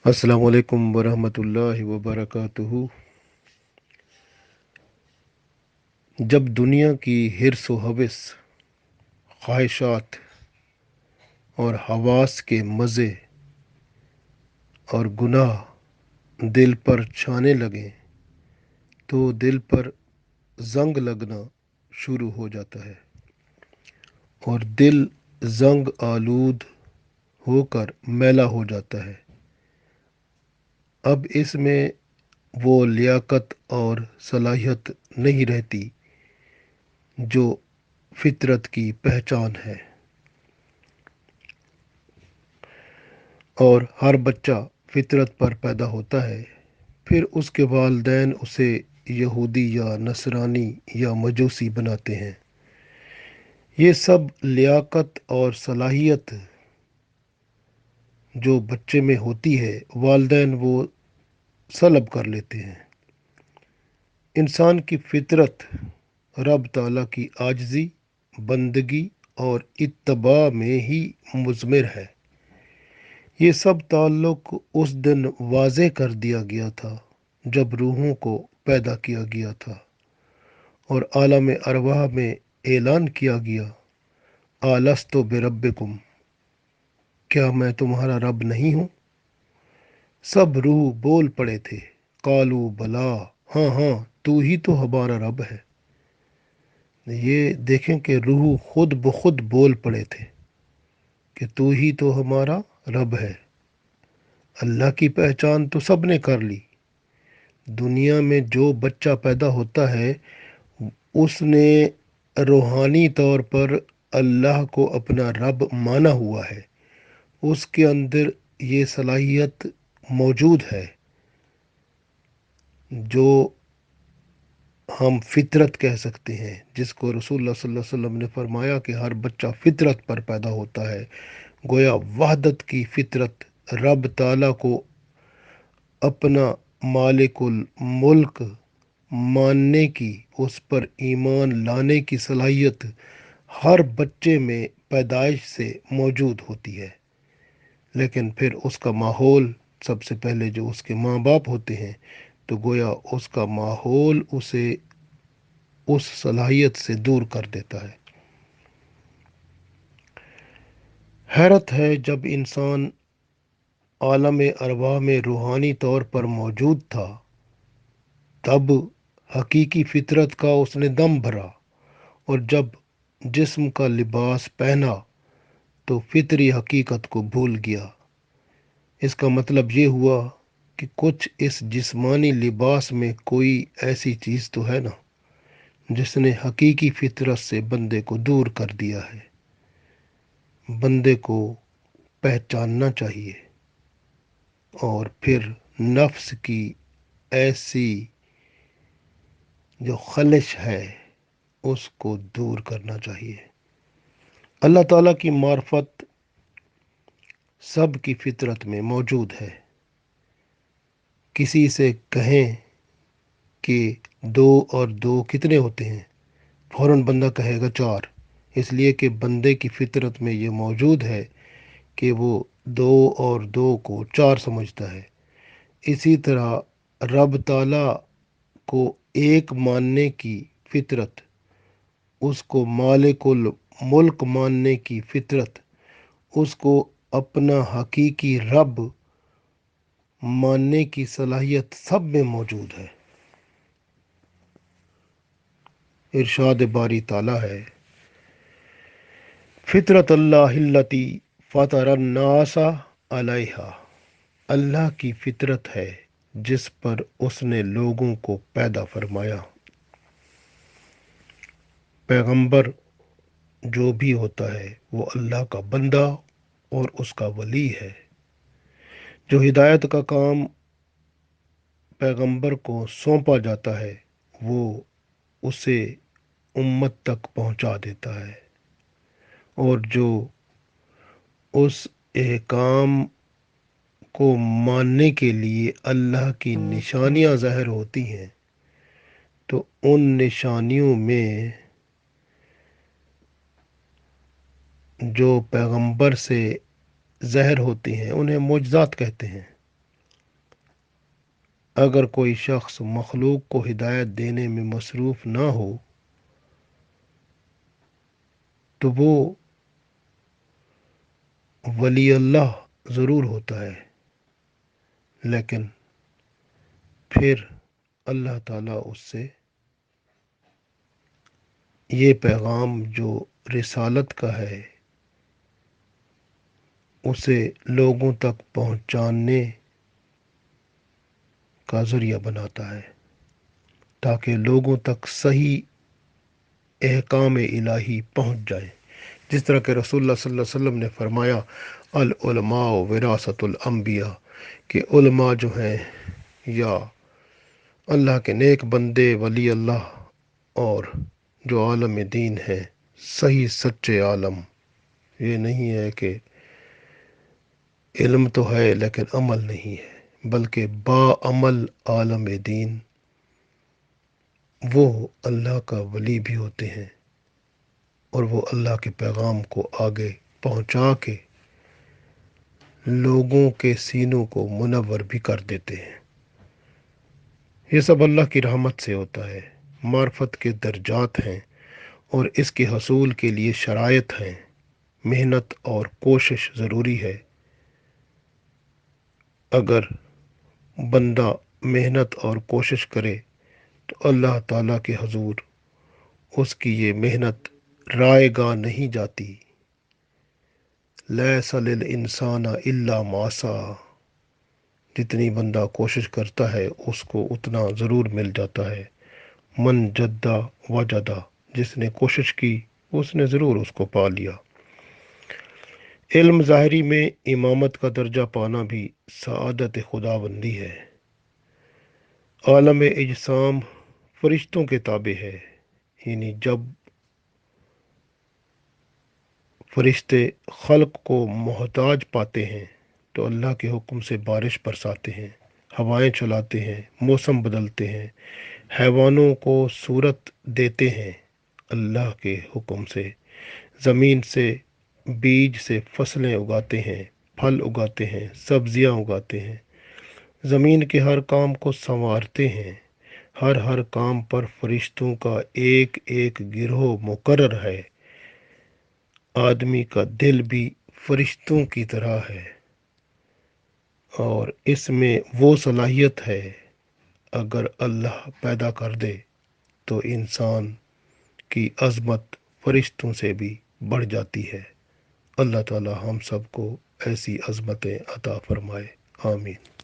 السلام علیکم ورحمۃ اللہ وبرکاتہ۔ جب دنیا کی حرص و حوث، خواہشات اور حواس کے مزے اور گناہ دل پر چھانے لگیں تو دل پر زنگ لگنا شروع ہو جاتا ہے اور دل زنگ آلود ہو کر میلا ہو جاتا ہے۔ اب اس میں وہ لیاقت اور صلاحیت نہیں رہتی جو فطرت کی پہچان ہے، اور ہر بچہ فطرت پر پیدا ہوتا ہے، پھر اس کے والدین اسے یہودی یا نصرانی یا مجوسی بناتے ہیں۔ یہ سب لیاقت اور صلاحیت جو بچے میں ہوتی ہے، والدین وہ سلب کر لیتے ہیں۔ انسان کی فطرت رب تعالیٰ کی عاجزی، بندگی اور اتباع میں ہی مضمر ہے۔ یہ سب تعلق اس دن واضح کر دیا گیا تھا جب روحوں کو پیدا کیا گیا تھا اور عالم ارواح میں اعلان کیا گیا، الستُ بربکم، کیا میں تمہارا رب نہیں ہوں؟ سب روح بول پڑے تھے، قالوا بلا، ہاں ہاں تو ہی تو ہمارا رب ہے۔ یہ دیکھیں کہ روح خود بخود بول پڑے تھے کہ تو ہی تو ہمارا رب ہے۔ اللہ کی پہچان تو سب نے کر لی۔ دنیا میں جو بچہ پیدا ہوتا ہے اس نے روحانی طور پر اللہ کو اپنا رب مانا ہوا ہے، اس کے اندر یہ صلاحیت موجود ہے جو ہم فطرت کہہ سکتے ہیں، جس کو رسول اللہ صلی اللہ علیہ وسلم نے فرمایا کہ ہر بچہ فطرت پر پیدا ہوتا ہے۔ گویا وحدت کی فطرت، رب تعالیٰ کو اپنا مالک الملک ماننے کی، اس پر ایمان لانے کی صلاحیت ہر بچے میں پیدائش سے موجود ہوتی ہے، لیکن پھر اس کا ماحول، سب سے پہلے جو اس کے ماں باپ ہوتے ہیں، تو گویا اس کا ماحول اسے اس صلاحیت سے دور کر دیتا ہے۔ حیرت ہے، جب انسان عالم ارواح میں روحانی طور پر موجود تھا، تب حقیقی فطرت کا اس نے دم بھرا، اور جب جسم کا لباس پہنا تو فطری حقیقت کو بھول گیا۔ اس کا مطلب یہ ہوا کہ کچھ اس جسمانی لباس میں کوئی ایسی چیز تو ہے نا جس نے حقیقی فطرت سے بندے کو دور کر دیا ہے۔ بندے کو پہچاننا چاہیے اور پھر نفس کی ایسی جو خلش ہے اس کو دور کرنا چاہیے۔ اللہ تعالیٰ کی معرفت سب کی فطرت میں موجود ہے۔ کسی سے کہیں کہ دو اور دو کتنے ہوتے ہیں، فوراً بندہ کہے گا چار، اس لیے کہ بندے کی فطرت میں یہ موجود ہے کہ وہ دو اور دو کو چار سمجھتا ہے۔ اسی طرح رب تعالیٰ کو ایک ماننے کی فطرت، اس کو مالک الملک ماننے کی فطرت، اس کو اپنا حقیقی رب ماننے کی صلاحیت سب میں موجود ہے۔ ارشاد باری تعالیٰ ہے، فطرت اللہ التی فطر الناس علیہا، اللہ کی فطرت ہے جس پر اس نے لوگوں کو پیدا فرمایا۔ پیغمبر جو بھی ہوتا ہے وہ اللہ کا بندہ اور اس کا ولی ہے۔ جو ہدایت کا کام پیغمبر کو سونپا جاتا ہے وہ اسے امت تک پہنچا دیتا ہے، اور جو اس احکام کو ماننے کے لیے اللہ کی نشانیاں ظاہر ہوتی ہیں تو ان نشانیوں میں جو پیغمبر سے ظاہر ہوتی ہیں انہیں معجزات کہتے ہیں۔ اگر کوئی شخص مخلوق کو ہدایت دینے میں مصروف نہ ہو تو وہ ولی اللہ ضرور ہوتا ہے، لیکن پھر اللہ تعالیٰ اس سے یہ پیغام جو رسالت کا ہے اسے لوگوں تک پہنچانے کا ذریعہ بناتا ہے تاکہ لوگوں تک صحیح احکام الہی پہنچ جائے، جس طرح کہ رسول اللہ صلی اللہ علیہ وسلم نے فرمایا العلماء وراثت الانبیاء، کہ علماء جو ہیں یا اللہ کے نیک بندے ولی اللہ اور جو عالم دین ہیں صحیح سچے عالم، یہ نہیں ہے کہ علم تو ہے لیکن عمل نہیں ہے، بلکہ با عمل عالم دین وہ اللہ کا ولی بھی ہوتے ہیں اور وہ اللہ کے پیغام کو آگے پہنچا کے لوگوں کے سینوں کو منور بھی کر دیتے ہیں۔ یہ سب اللہ کی رحمت سے ہوتا ہے، معرفت کے درجات ہیں اور اس کے حصول کے لیے شرائط ہیں، محنت اور کوشش ضروری ہے۔ اگر بندہ محنت اور کوشش کرے تو اللہ تعالیٰ کے حضور اس کی یہ محنت رائے گاہ نہیں جاتی۔ لیس للانسان الا ما سعی، جتنی بندہ کوشش کرتا ہے اس کو اتنا ضرور مل جاتا ہے۔ من جدہ وجدہ، جس نے کوشش کی اس نے ضرور اس کو پا لیا۔ علم ظاہری میں امامت کا درجہ پانا بھی سعادت خداوندی ہے۔ عالم اجسام فرشتوں کے تابع ہے، یعنی جب فرشتے خلق کو محتاج پاتے ہیں تو اللہ کے حکم سے بارش برساتے ہیں، ہوائیں چلاتے ہیں، موسم بدلتے ہیں، حیوانوں کو صورت دیتے ہیں اللہ کے حکم سے، زمین سے بیج سے فصلیں اگاتے ہیں، پھل اگاتے ہیں، سبزیاں اگاتے ہیں، زمین کے ہر کام کو سنوارتے ہیں۔ ہر کام پر فرشتوں کا ایک ایک گروہ مقرر ہے۔ آدمی کا دل بھی فرشتوں کی طرح ہے اور اس میں وہ صلاحیت ہے، اگر اللہ پیدا کر دے تو انسان کی عظمت فرشتوں سے بھی بڑھ جاتی ہے۔ اللہ تعالی ہم سب کو ایسی عظمتیں عطا فرمائے، آمین۔